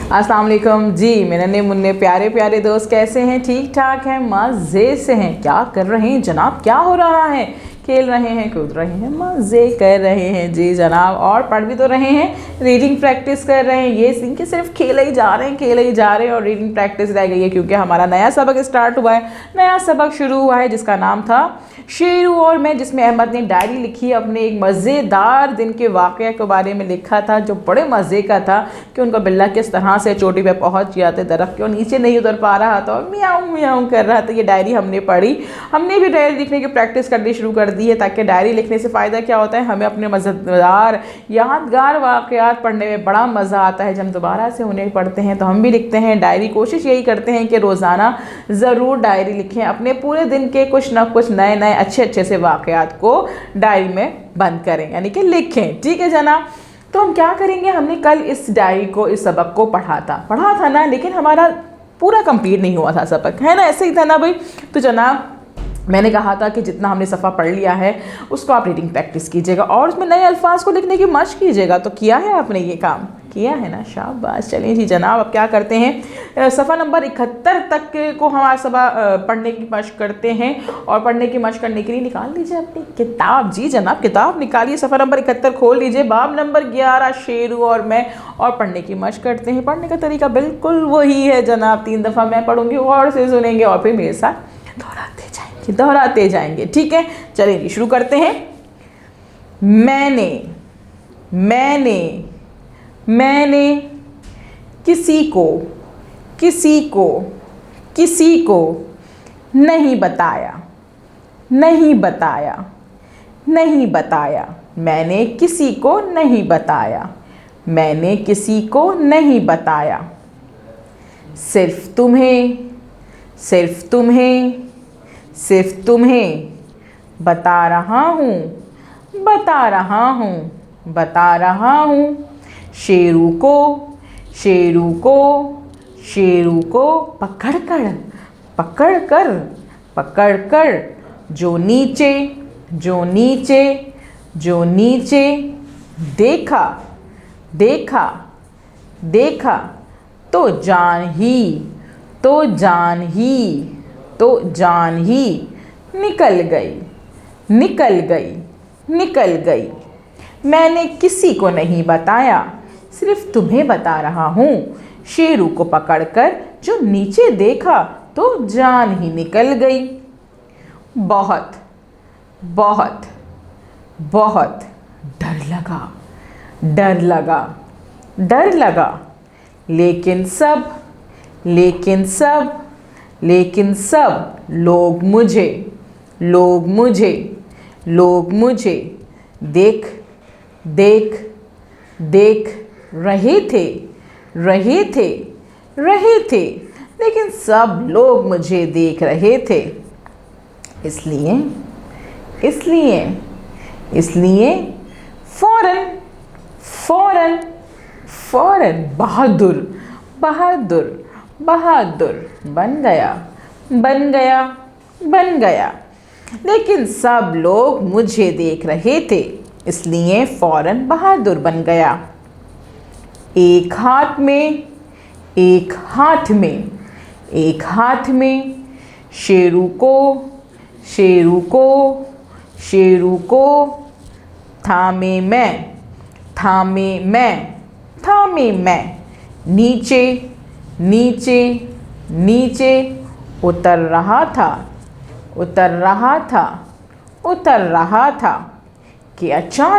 अस्सलाम वालेकुम जी। मेरे नन्हे मुन्ने प्यारे प्यारे दोस्त कैसे हैं? ठीक ठाक हैं, मज़े से हैं? क्या कर रहे हैं जनाब? क्या हो रहा है? खेल रहे हैं, कूद रहे हैं, मज़े कर रहे हैं जी जनाब। और पढ़ भी तो रहे हैं, रीडिंग प्रैक्टिस कर रहे हैं। ये इनके सिर्फ खेले ही जा रहे हैं, खेले ही जा रहे हैं और रीडिंग प्रैक्टिस रह गई है, क्योंकि हमारा नया सबक स्टार्ट हुआ है, नया सबक शुरू हुआ है जिसका नाम था शेरू और मैं, जिसमें अहमद ने डायरी लिखी, अपने एक मज़ेदार दिन के वाक़े के बारे में लिखा था जो बड़े मज़े का था कि उनका बिल्ला किस तरह से चोटी पे पहुंच गया था दरख्त के और नीचे नहीं उतर पा रहा था और मियाऊं मियाऊं कर रहा था। ये डायरी हमने पढ़ी। हमने भी डायरी लिखने की प्रैक्टिस करनी शुरू कर दी है, ताकि डायरी लिखने से फ़ायदा क्या होता है, हमें अपने मज़ेदार यादगार वाक़यात पढ़ने में बड़ा मज़ा आता है। जब हम दोबारा से उन्हें पढ़ते हैं तो हम भी लिखते हैं डायरी। कोशिश यही करते हैं कि रोज़ाना ज़रूर डायरी लिखें, अपने पूरे दिन के कुछ ना कुछ नए नए अच्छे से वाक़यात को डायरी में बंद करें, यानी कि लिखें। ठीक है जनाब। तो हम क्या करेंगे, हमने कल इस डायरी को, इस सबक को पढ़ा था ना, लेकिन हमारा पूरा कंप्लीट नहीं हुआ था सबक, है ना? ऐसे ही था ना भाई। तो जनाब मैंने कहा था कि जितना हमने सफ़ा पढ़ लिया है उसको आप रीडिंग प्रैक्टिस कीजिएगा और उसमें नए अल्फाज को लिखने की मशक कीजिएगा। तो किया है आपने ये काम? किया है ना? शाबाश। चलिए जी जनाब, अब क्या करते हैं, सफ़ा नंबर 71 तक को हम आज सफ़ा पढ़ने की मशक करते हैं। और पढ़ने की मशक करने के लिए निकाल लीजिए अपनी किताब। जी जनाब, किताब निकालिए, सफ़ा नंबर 71 खोल लीजिए, बाब नंबर 11 शेरू और मैं, और पढ़ने की मशक करते हैं। पढ़ने का तरीका बिल्कुल वही है जनाब, 3 दफ़ा मैं पढ़ूँगी और से सुनेंगे और फिर मेरे साथ दोहराते जाएंगे। ठीक है, चलिए शुरू करते हैं। मैंने किसी को नहीं बताया। मैंने किसी को नहीं बताया। सिर्फ तुम्हें बता रहा हूँ। शेरू को पकड़कर जो नीचे देखा तो जान ही निकल गई। मैंने किसी को नहीं बताया, सिर्फ तुम्हें बता रहा हूँ। शेरू को पकड़कर जो नीचे देखा तो जान ही निकल गई। बहुत डर लगा। लेकिन सब लोग मुझे देख रहे थे। लेकिन सब लोग मुझे देख रहे थे, इसलिए फौरन बहादुर बन गया। लेकिन सब लोग मुझे देख रहे थे, इसलिए फौरन बहादुर बन गया। एक हाथ में शेरू को थामे मैं नीचे उतर रहा था कि अचानक पाँव फिसल गया।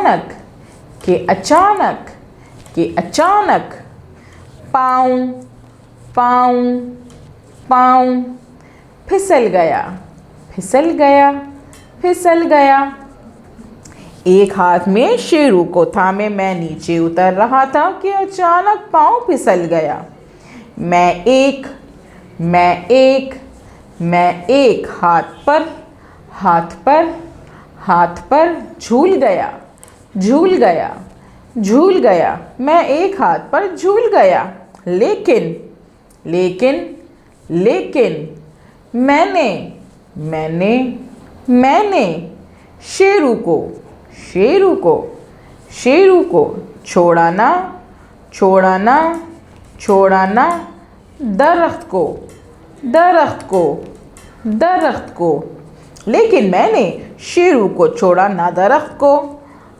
एक हाथ में शेरू को थामे मैं नीचे उतर रहा था कि अचानक पाँव फिसल गया। मैं एक हाथ पर झूल गया। मैं एक हाथ पर झूल गया। लेकिन मैंने शेरू को छोड़ा ना छोड़ा ना दरख्त को, दरख्त को, दरख्त को। लेकिन मैंने शेरू को छोड़ा ना दरख्त को।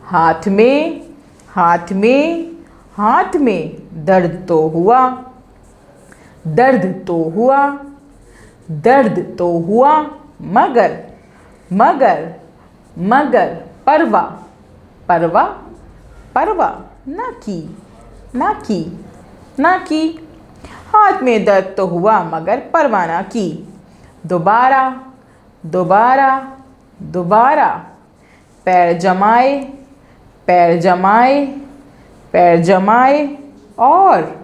हाथ में, हाथ में, हाथ में दर्द तो हुआ, दर्द तो हुआ, दर्द तो हुआ, मगर, मगर, मगर परवा, परवा, परवा ना की, ना की, ना की। हाथ में दर्द तो हुआ मगर परवाह ना की। दोबारा, दोबारा, दोबारा पैर जमाए, पैर जमाए, पैर जमाए और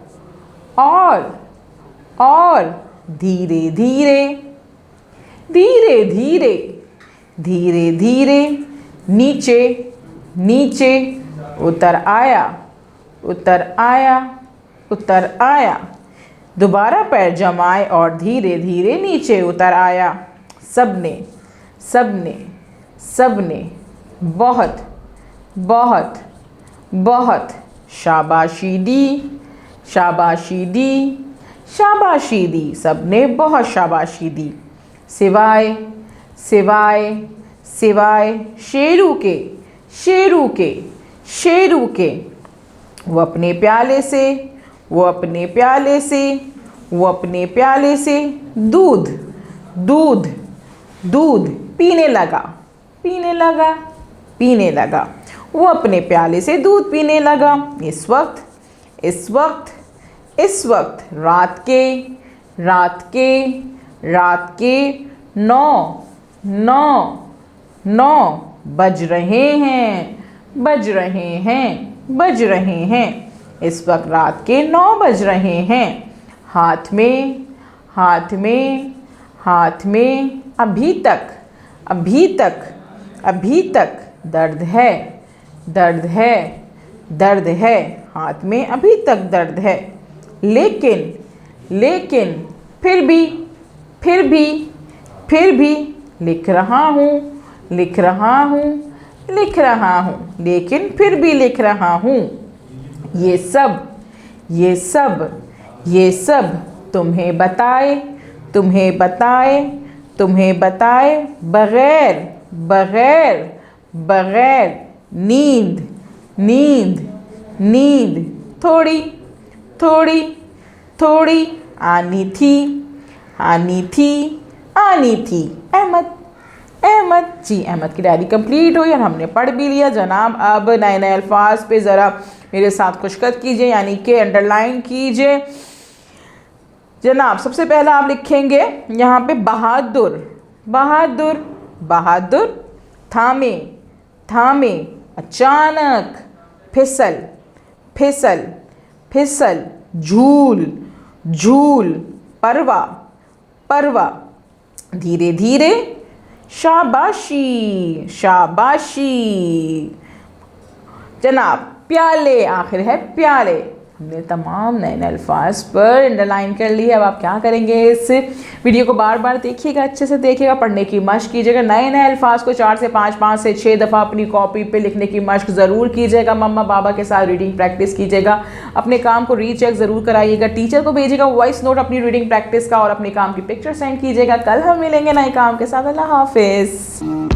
और धीरे धीरे, धीरे धीरे, धीरे धीरे नीचे, नीचे उतर आया, उतर आया, उतर आया। दोबारा पैर जमाए और धीरे धीरे नीचे उतर आया। सबने, सबने, सबने बहुत, बहुत, बहुत शाबाशी दी, शाबाशी दी, शाबाशी दी। सबने बहुत शाबाशी दी, सिवाय, सिवाय, सिवाय शेरू के, शेरू के, शेरू के। वो अपने प्याले से, वो अपने प्याले से, वो अपने प्याले से दूध, दूध, दूध पीने लगा, पीने लगा, पीने लगा। वो अपने प्याले से दूध पीने लगा। इस वक्त, इस वक्त, इस वक्त रात के, रात के, रात के 9 बज रहे हैं, बज रहे हैं, बज रहे हैं। इस वक्त रात के 9 बज रहे हैं। हाथ में, हाथ में, हाथ में अभी तक, अभी तक, अभी तक दर्द है, दर्द है, दर्द है। हाथ में अभी तक दर्द है। लेकिन, लेकिन फिर भी, फिर भी, फिर भी लिख रहा हूँ, लिख रहा हूँ, लिख रहा हूँ। लेकिन फिर भी लिख रहा हूँ। ये सब, ये सब, ये सब तुम्हें बताए, तुम्हें बताए, तुम्हें बताए बगैर, बगैर, बगैर नींद, नींद, नींद थोड़ी, थोड़ी, थोड़ी आनी थी, आनी थी, आनी थी। अहमद, अहमद जी। अहमद की डायरी कंप्लीट हुई और हमने पढ़ भी लिया जनाब। अब नए नए अल्फाज पे ज़रा मेरे साथ खुशखत कीजिए, यानी कि अंडरलाइन कीजिए जनाब। सबसे पहला आप लिखेंगे यहाँ पे बहादुर, बहादुर, बहादुर। थामे, थामे, अचानक, फिसल, फिसल, फिसल, झूल, झूल, परवा, परवा, धीरे धीरे, शाबाशी, शाबाशी जनाब। प्याले, आखिर है प्याले। हमने तमाम नए नए अल्फाज पर अंडरलाइन कर लिए। अब आप क्या करेंगे, इस वीडियो को बार बार देखिएगा, अच्छे से देखिएगा, पढ़ने की मश्क कीजिएगा। नए नए अल्फाज को 4 से 5, 5 से 6 दफ़ा अपनी कॉपी पे लिखने की मश्क ज़रूर कीजिएगा। मम्मा पापा के साथ रीडिंग प्रैक्टिस कीजिएगा। अपने काम को रीचेक ज़रूर कराइएगा। टीचर को भेजिएगा वॉइस नोट अपनी रीडिंग प्रैक्टिस का और अपने काम की पिक्चर सेंड कीजिएगा। कल हम मिलेंगे नए काम के साथ। अल्लाह हाफिज़।